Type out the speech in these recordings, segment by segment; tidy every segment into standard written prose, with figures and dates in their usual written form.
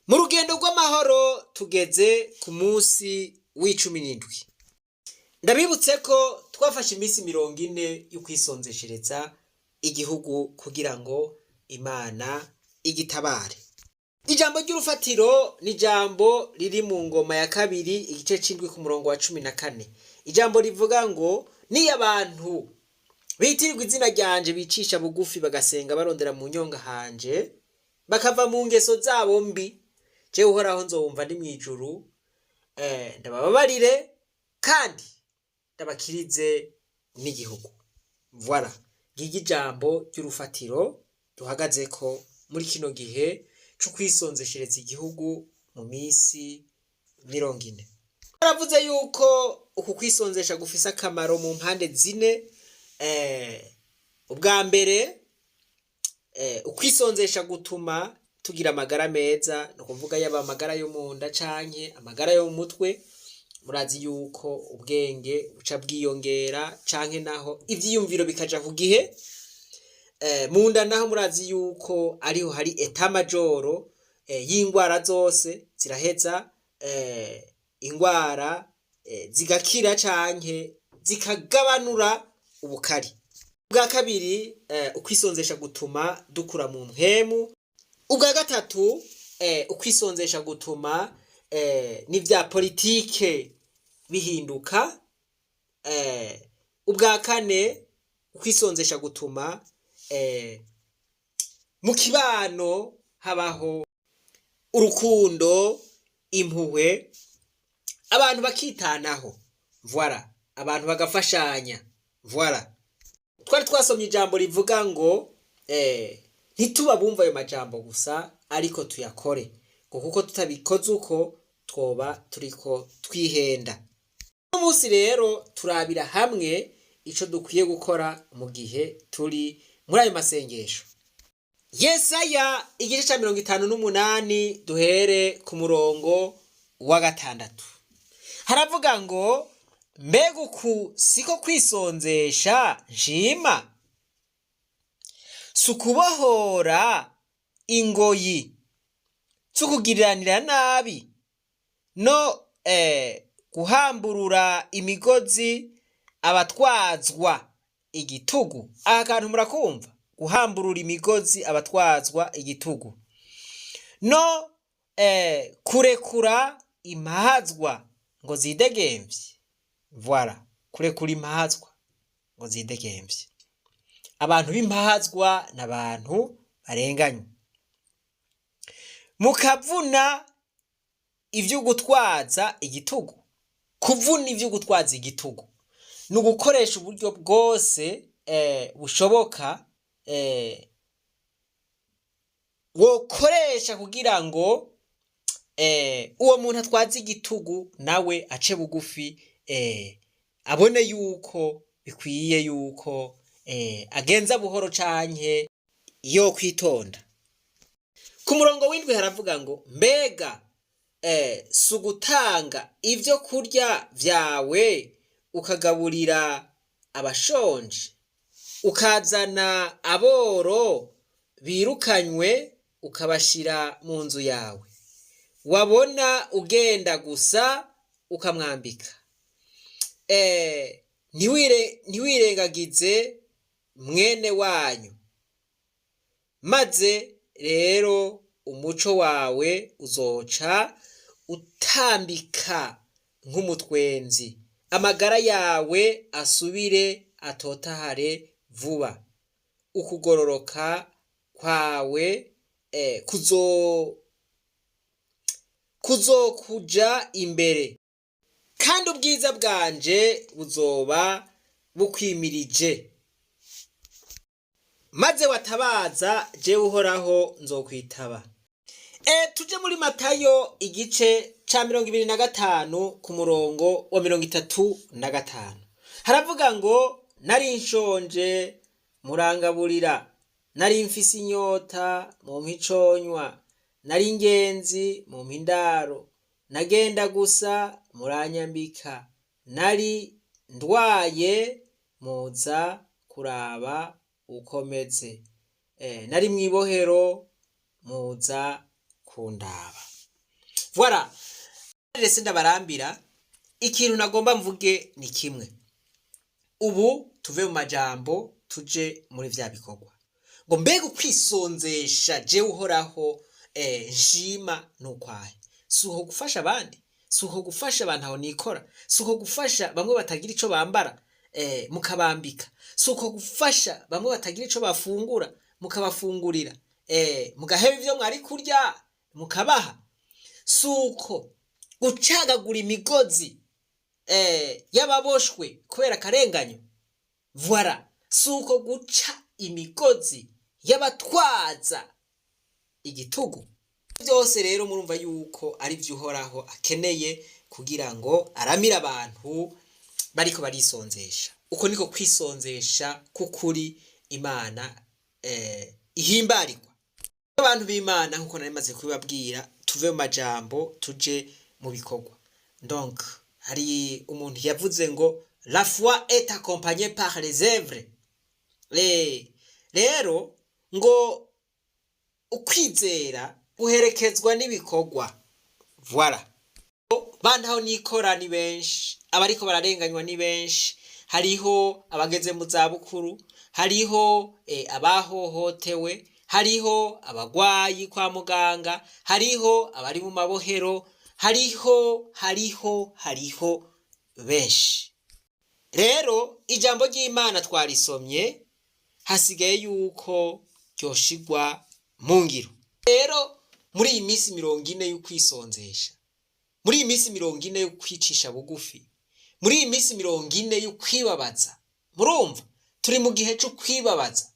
Mu rugendo rw'amahoro tugeze ku munsi w'17. Ndabibutse ko twafashe iminsi 40 yo kwisonzeshereza igihugu kugira ngo Imana igitabare. Ijambo ry'urufatiro ni ijambo riri mu Ngoma ya 2 igice c'indwi ku murongo wa 14. Ijambo rivuga ngo niyo abantu bitirirwa izina ryanje bicisha bugufi bagasenga barondera mu nyonga hanje bakava mu ngeso zabo mbi, jewe Uhoraho nzowumva ndi mwijuru, ndabababarire kandi ndabakirize n'igihugu. Voilà, ngiryo ijambo ry'urufatiro duhagazeko muri kino gihe co kwisonzeshereza igihugu mu minsi 40. Baravuze yuko uku kwisonzesha gufise akamaro mu mpande zine. Ubwa mbere, ukwisonzesha gutuma tugira amagara meza, no kuvuga yaba amagara yo mu nda canke amagara yo mu mutwe. Murazi yuko ubwenge buca bwiyongera canke naho ivyiyumviro bikaja ku gihe. Mu nda naho murazi yuko ariho hari etat majoro y'ingwara zose ziraheza, ingwara zigakira canke zikagabanura ubukari. Ubwa kabiri, ukwisonzesha gutuma dukura mu mpwemu. Ubwa gatatu, ukwisonzesha gutuma n'ivya politike bihinduka. Ubwa kane, ukwisonzesha gutuma mu kibano habaho urukundo, impuhwe, abantu bakitanaho. Voilà, abantu bagafashanya. Voilà. Twari twasomye ijambo rivuga ngo ntituba bumva ayo majambo gusa ariko tuyakore, kuko tutabikoze uko twoba turiko twihenda. Uno munsi rero turabira hamwe ico dukwiye gukora mu gihe turi muri ayo masengesho. Yesaya igice ca 58 duhere ku murongo wa 6. Haravuga ngo mbega uku siko kwisonzesha nshima, sukubohora ingoyi, sukugiriranira nabi, no guhamburura imigozi abatwazwa igitugu. Aka kantu murakumva? Guhamburura imigozi abatwazwa igitugu, no kurekura impahazwa ngo zidegemvye. Voilà, kurekura impahazwa ngo zidegemvye. Abantu b'impahazwa n'abantu barenganywe. Mukavuna ivyo gutwaza igitugu. Kuvuna ivyo gutwaza igitugu ni ugukoresha uburyo bwose bushoboka wokoresha kugira ngo uwo muntu atwaza igitugu nawe ace bugufi, abone yuko bikwiye yuko agenza buhoro canke yo kwitonda. Ku murongo w'indwi haravuga ngo mbega sugutanga ivyo kurya vyawe ukagaburira abashonje, ukazana aboro birukanywe ukabashira mu nzu yawe, wabona ugenda gusa ukamwambika. Ntiwirengagize mwene wanyu, maze rero umuco wawe uzoca utambika nk'umutwenzi, amagara yawe asubire atotahare vuba, ukugororoka kwawe kuzokuja imbere, kandi ubwiza bwanje buzoba bukwimirije. Maze watabaza, jewe Uhoraho nzokwitaba. Tuje muri Matayo igice ca 25 ku murongo wa 35. Haravuga ngo nari nshonje murangaburira, nari mfise inyota mumpa iconywa, nari ingenzi mumpa indaro, nagenda gusa muranyambika, nari ndwaye muza kuraba ukomeze, nari mwibohero muza kundaba. Voilà. Rese ndabarambira ikintu nagomba mvuge ni kimwe. Ubu tuve mu majambo tuje muri vya bikorwa. Ngo mbega ukwisonzesha je uhoraho nshima nukwahe. Suho gufasha abandi, suho gufasha abantu aho nikora, suho gufasha bamwe batagira ico bambara mukabambika, suho gufasha bamwe batagira ico bafungura mukabafungurira, mugaheba ivyo mwari kurya mukabaha. Suko gucagagura imigozi y'ababoshwe kubera akarenganyo. Voilà. Suko guca imigozi y'abatwaza igitugu. Byose rero murumva yuko ari vyo uhoraho akeneye kugira ngo aramira abantu bariko barisonzesha. Uko niko kwisonzesha kukuri Imana ihimbarirwa. Abantu b'Imana nkuko nari maze kubibabwira, tuve mu majambo tuje mu bikorwa. Donc hari umuntu yavuze ngo la foi est accompagnée par les œuvres. Rero ngo ukwizera uherekezwa n'ibikorwa. Voilà. Bantaho nikora ni benshi, abariko bararenganywa ni benshi, hariho abageze mu zabukuru, hariho abahohotewe, hariho abagwayi kwa muganga, hariho abari mu mabohero, hariho benshi. Rero ijambo ry'Imana twarisomye, hasigaye yuko ryoshigwa mu ngiro. Rero muri iyi minsi 40 y'ukwisonzesha, muri iyi minsi 40 y'ukwicisha bugufi, muri iyi minsi 40 y'ukwibabaza, murumva turi mu gihe cyo kwibabaza.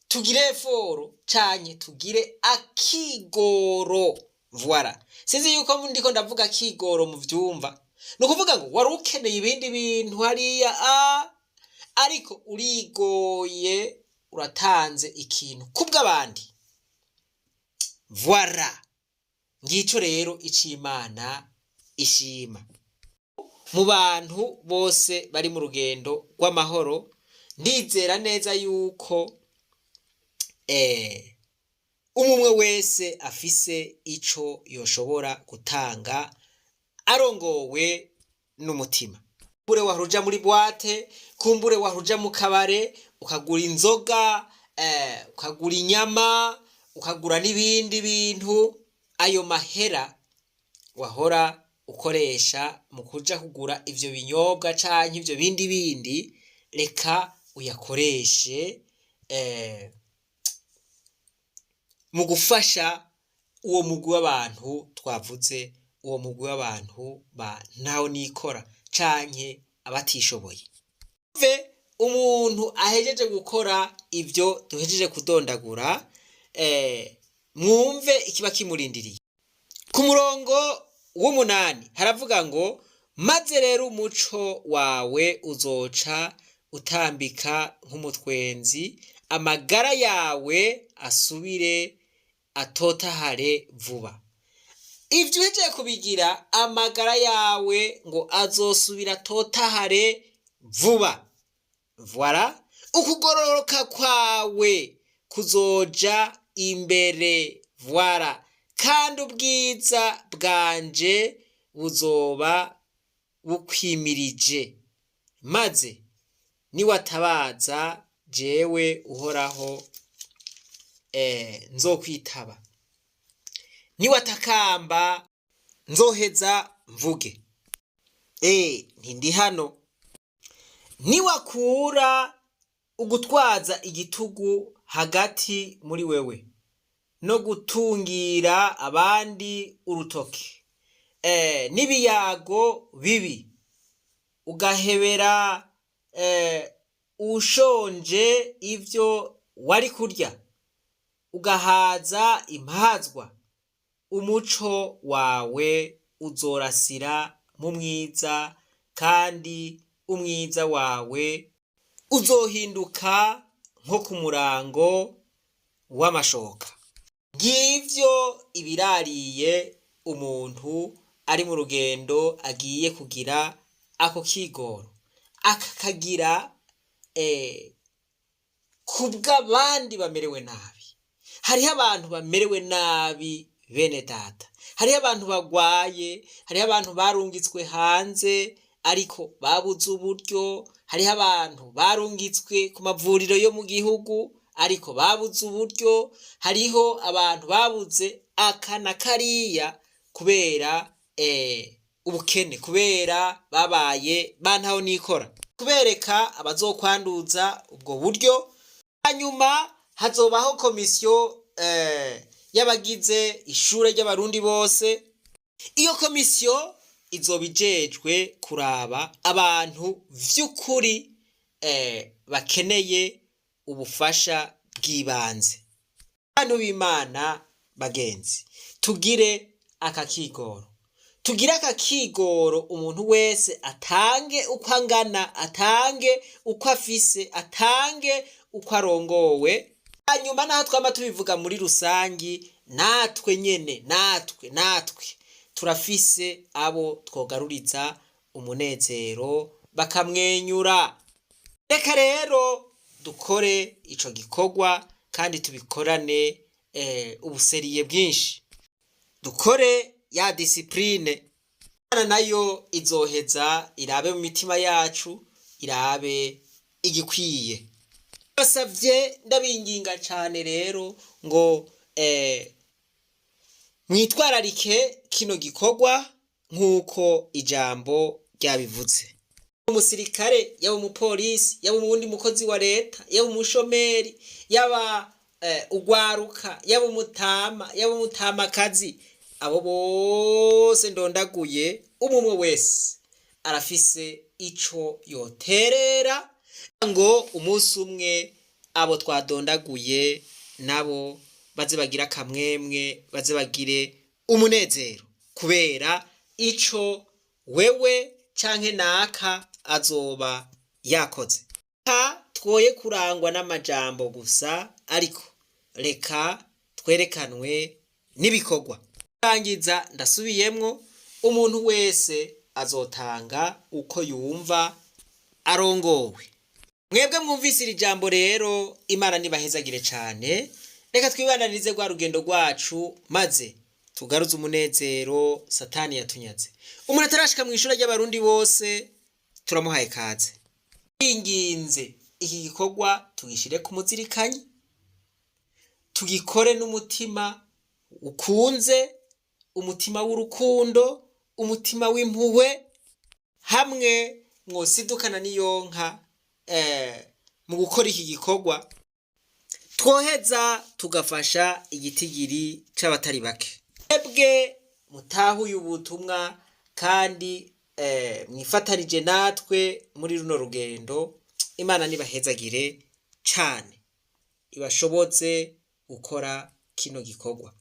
Tugire foro canye tugire akigoro. Voilà. Sinzi yuko ndiko ndavuga akigoro mu vyumva. No kuvuga ngo wari ukeneye ibindi bintu hariya ariko urigoye uratanze ikintu kubw'abandi. Voilà. Ngico rero ic'Imana ishima. Mu bantu bose bari mu rugendo rw'amahoro, ndizera neza yuko umwe wese afise ico yoshobora gutanga arongowe n'umutima. Kumbure waruja muri boîte, kumbure waruja mu kabare, ukagura inzoga, ukagura inyama, ukagura n'ibindi bintu, ayo mahera wahora ukoresha mu kuja kugura ivyo binyobwa canke ivyo bindi reka uyakoreshe mu gufasha uwo mugwi w'abantu twavuze, uwo mugwi w'abantu ntaho nikora canke abatishoboye. Umuntu ahejeje gukora ivyo duhejeje kudondagura, mwumve ikiba kimurindiriye. Ku murongo w'8 haravuga ngo maze rero umuco wawe uzoca utambika nk'umutwenzi, amagara yawe asubire atotahare vuba. Ivyo uhejeje kubigira, amagara yawe ngo azosubira atotahare vuba. Voilà. Ukugororoka kwawe kuzoja imbere. Voilà. Kandi ubwiza bwanje buzoba bukwimirije. Maze niwatabaza jewe uhoraho nzokwitaba. Niwatakamba nzoheza mvuge. Ntindi hano. Niwakura ugutwaza igitugu hagati muri wewe no gutungira abandi urutoke, n'ibiyago bibi, ugahebera ushonje ivyo wari kurya, ugahaza impazwa, umuco wawe uzorasira mu mwiza, kandi umwiza wawe uzohinduka nko ku murango w'amashoka. Ngivyo ibirariye umuntu ari mu rugendo agiye kugira ako kigoro, akakagira kubw'abandi bamerewe nabi. Hariho abantu bamerewe nabi bene data, hariho abantu bagwaye, hariho abantu barungitswe hanze ariko babuze uburyo, hariho abantu barungitswe ku mavuriro yo mu gihugu ariko babuze uburyo, hariho abantu babuze aka na kariya kubera ubukene, kubera babaye bantaho nikora, kubereka abazokwanduza ubwo buryo. Hanyuma hazobaho komisiyo y'abagize ishure ry'abarundi bose. Iyo komisiyo izoba ijejwe kuraba abantu vy'ukuri bakeneye ubufasha bw'ibanze. Bantu b'Imana bagenzi, tugire akakigoro, tugire akakigoro, umuntu wese atange uko angana, atange uko afise, atange uko arongowe. Hanyuma naho twama tubivuga muri rusangi, natwe nyene natwe turafise abo twogaruriza umunezero bakamwenyura. Reka rero dukore ico gikorwa kandi tubikorane ubuseriye bwinshi, dukore ya discipline. Imana nayo izoheza irabe mu mitima yacu, irabe igikwiye. Basavye ndabinginga cane rero ngo mwitwararike kino gikorwa nk'uko ijambo ryabivuze. Umusirikare, yaba umupolisi, yaba umundi mukozi wa leta, yaba umushomeri, yaba ugwaruka, yaba umutama, yaba umutamakazi, abo bose ndondaguye, umwe wese arafise ico yoterera ngo umunsi umwe abo twadondaguye nabo baze bagira akamwemwe, baze bagire umunezero kubera ico wewe canke naka azoba yakoze. Twoye kurangwa n'amajambo gusa, ariko reka twerekanwe n'ibikorwa. Rangiza ndasubiyemwo, umuntu wese azotanga uko yumva arongowe. Mwebwe mwumvise iri jambo rero, Imana nibahezagire cane. Reka twibananize rwa rugendo rwacu maze tugaruze umunezero Satani yatunyaze. Umuntu atarashika mu ishure ry'abarundi bose turamuhaye kaze. Inginze iki gikorwa tugishire ku muzirikanyi, tugikore n'umutima ukunze, umutima w'urukundo, umutima w'impuhwe, hamwe mwosidukana n'iyonka mu gukora iki gikorwa. Twoheza tugafasha igitigiri c'abatari bake. Ebwe mutahuye ubutumwa kandi mwifatanije natwe muri runo rugendo. Imana nibahezagire cane, ibashoboze gukora kino gikorwa.